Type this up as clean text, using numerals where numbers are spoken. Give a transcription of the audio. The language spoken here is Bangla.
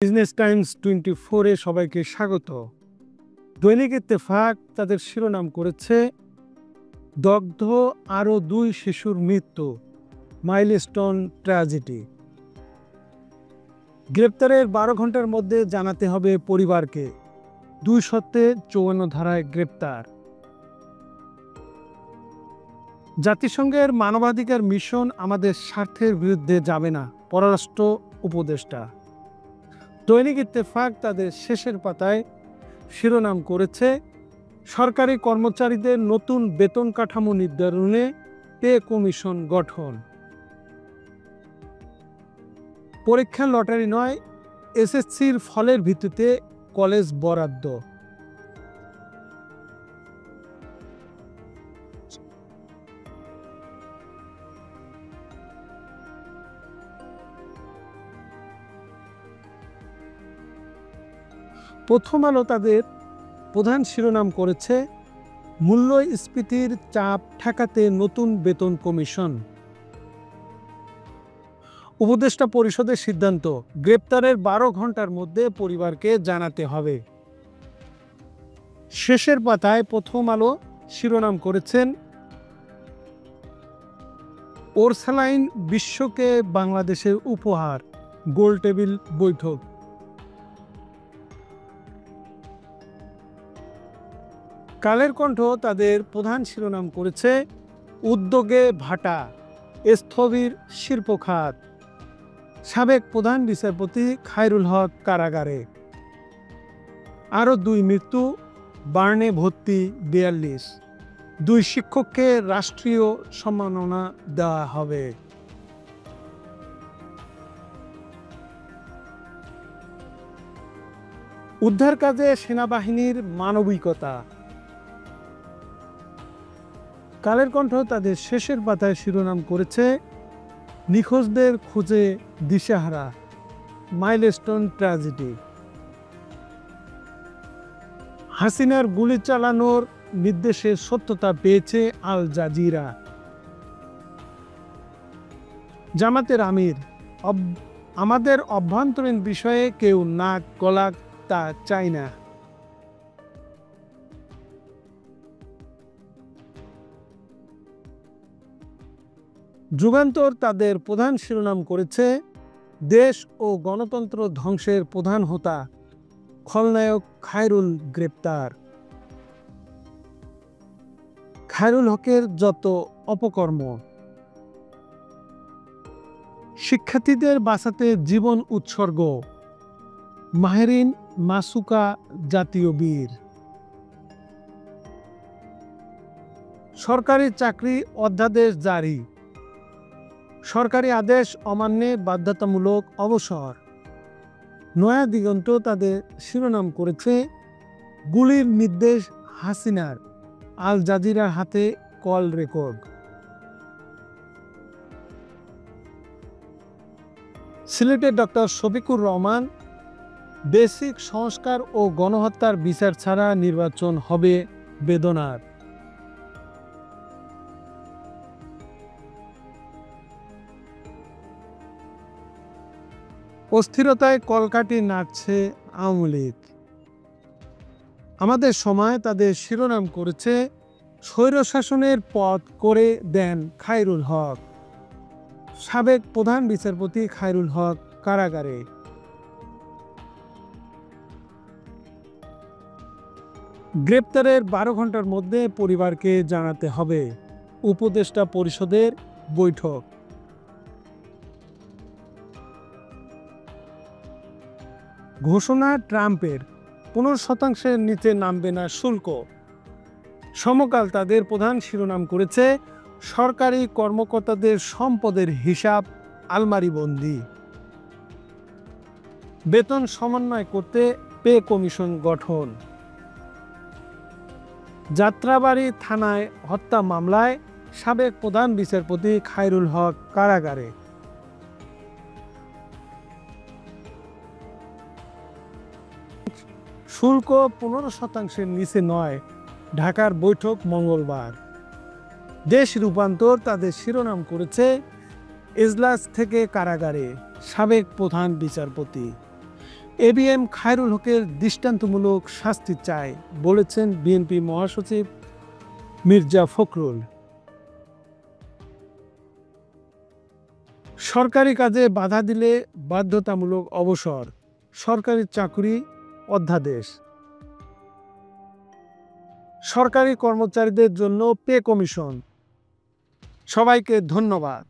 বিজনেস টাইমস 24-এ সবাইকে স্বাগত। দৈনিক ইত্তেফাক তাদের শিরোনাম করেছে দগ্ধ আরও 2 শিশুর মৃত্যু, মাইলস্টোন ট্র্যাজেডি। গ্রেপ্তারের 12 ঘন্টার মধ্যে জানাতে হবে পরিবারকে, 254 ধারায় গ্রেপ্তার। জাতিসংঘের মানবাধিকার মিশন আমাদের স্বার্থের বিরুদ্ধে যাবে না, পররাষ্ট্র উপদেষ্টা। দৈনিক ইত্তেফাক তাদের শেষের পাতায় শিরোনাম করেছে সরকারি কর্মচারীদের নতুন বেতন কাঠামো নির্ধারণে পে কমিশন গঠন। পরীক্ষা লটারি নয়, এসএসসির ফলের ভিত্তিতে কলেজ বরাদ্দ। প্রথম আলো তাদের প্রধান শিরোনাম করেছে মূল্যস্ফীতির চাপ ঠেকাতে নতুন বেতন কমিশন। উপদেষ্টা পরিষদের সিদ্ধান্ত, গ্রেপ্তারের 12 ঘন্টার মধ্যে পরিবারকে জানাতে হবে। শেষের পাতায় প্রথম আলো শিরোনাম করেছেন পোর্সেলাইন বিশ্বকে বাংলাদেশের উপহার, গোলটেবিল বৈঠক। কালের কণ্ঠ তাদের প্রধান শিরোনাম করেছে উদ্যোগে ভাটা, স্থবির শিল্প খাত, সাবেক প্রধান বিচারপতি খায়রুল হক কারাগারে, আরও 2 মৃত্যু, বার্নে ভর্তি 42, 2 শিক্ষককে রাষ্ট্রীয় সম্মাননা দেওয়া হবে। উদ্ধার কাজে সেনাবাহিনীর মানবিকতা। কালের কণ্ঠ তাদের শেষের পাতায় শিরোনাম করেছে নিখোঁজদের খুঁজে দিশেহারা, মাইলস্টোন ট্র্যাজেডি। হাসিনার গুলি চালানোর নির্দেশের সত্যতা পেয়েছে আল জাজিরা। জামাতের আমির, আমাদের অভ্যন্তরীণ বিষয়ে কেউ নাক গলাক তা চাই না। যুগান্তর তাদের প্রধান শিরোনাম করেছে দেশ ও গণতন্ত্র ধ্বংসের প্রধান হোতা খলনায়ক খায়রুল গ্রেপ্তার। খায়রুল হকের যত অপকর্ম, শিক্ষার্থীদের বাঁচাতে জীবন উৎসর্গ, মাহেরিন মাসুকা জাতীয় বীর। সরকারি চাকরি অধ্যাদেশ জারি, সরকারি আদেশ অমান্যে বাধ্যতামূলক অবসর। নয়া দিগন্ত তাদের শিরোনাম করেছে গুলির নির্দেশ হাসিনার, আল জাজিরার হাতে কল রেকর্ড। সিলেটের ডক্টর শফিকুর রহমান, বেসিক সংস্কার ও গণহত্যার বিচার ছাড়া নির্বাচন হবে বেদনার। অস্থিরতায় কলকাঠি নাড়ছে আওয়ামী লীগ। আমাদের সময় তাদের শিরোনাম করেছে স্বৈরশাসনের পথ করে দেন খায়রুল হক, সাবেক প্রধান বিচারপতি খায়রুল হক কারাগারে। গ্রেপ্তারের 12 ঘন্টার মধ্যে পরিবারকে জানাতে হবে, উপদেষ্টা পরিষদের বৈঠক। ঘোষণা ট্রাম্পের, 15% নিচে নামবে না শুল্ক। সমকাল তাদের প্রধান শিরোনাম করেছে সরকারি কর্মকর্তাদের সম্পদের হিসাব আলমারিবন্দি। বেতন সমন্বয় করতে পে কমিশন গঠন। যাত্রাবাড়ি থানায় হত্যা মামলায় সাবেক প্রধান বিচারপতি খায়রুল হক কারাগারে। শুল্ক 15%-এর নিচে নয়, ঢাকার বৈঠক মঙ্গলবার। দেশ রূপান্তর তাদের শিরোনাম করেছে এজলাস থেকে কারাগারে, সাবেক প্রধান বিচারপতি। এবিএম খায়রুল হকের দৃষ্টান্তমূলক শাস্তি চায় বলেছেন বিএনপি মহাসচিব মির্জা ফখরুল। সরকারি কাজে বাধা দিলে বাধ্যতামূলক অবসর, সরকারি চাকরি অধ্যাদেশ। সরকারি কর্মচারীদের জন্য পে কমিশন। সবাইকে ধন্যবাদ।